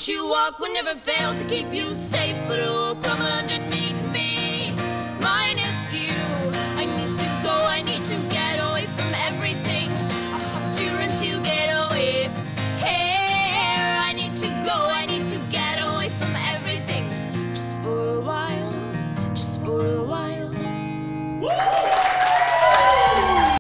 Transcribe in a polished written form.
that you walk will never fail to keep you safe, but it will crumble underneath me. Minus you, I need to go, I need to get away from everything. I have to run to get away. Here, I need to go, I need to get away from everything. Just for a while, just for a while.